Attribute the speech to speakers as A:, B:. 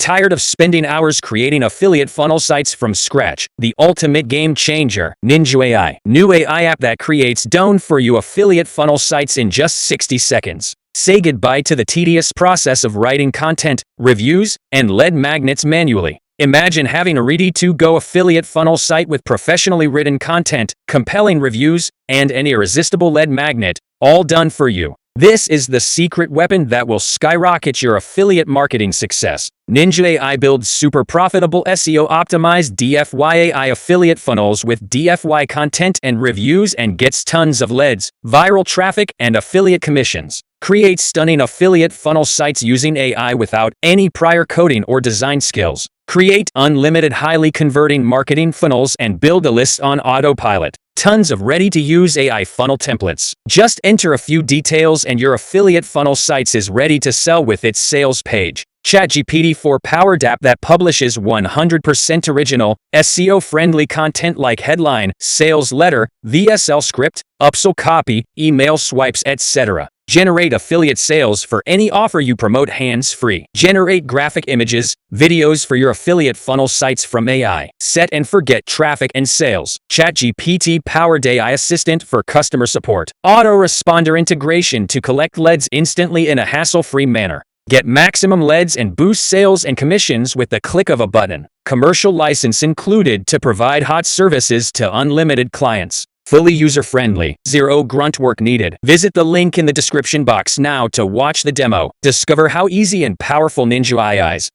A: Tired of spending hours creating affiliate funnel sites from scratch? The ultimate game changer, Ninja AI. New AI app that creates done for you affiliate funnel sites in just 60 seconds. Say goodbye to the tedious process of writing content, reviews, and lead magnets manually. Imagine having a ready-to-go affiliate funnel site with professionally written content, compelling reviews, and an irresistible lead magnet, all done for you. This is the secret weapon that will skyrocket your affiliate marketing success. Ninja AI builds super profitable SEO-optimized DFY AI affiliate funnels with DFY content and reviews and gets tons of leads, viral traffic, and affiliate commissions. Create stunning affiliate funnel sites using AI without any prior coding or design skills. Create unlimited highly converting marketing funnels and build a list on Autopilot. Tons of ready-to-use AI funnel templates. Just enter a few details and your affiliate funnel sites is ready to sell with its sales page. ChatGPT 4 Powered app that publishes 100% original, SEO-friendly content like headline, sales letter, VSL script, upsell copy, email swipes, etc. Generate affiliate sales for any offer you promote hands-free. Generate graphic images, videos for your affiliate funnel sites from AI. Set and forget traffic and sales. ChatGPT Powered AI Assistant for customer support. Autoresponder Integration to collect leads instantly in a hassle-free manner. Get maximum leads and boost sales and commissions with the click of a button. Commercial license included to provide hot services to unlimited clients. Fully user-friendly, zero grunt work needed. Visit the link in the description box now to watch the demo. Discover how easy and powerful Ninja AI is.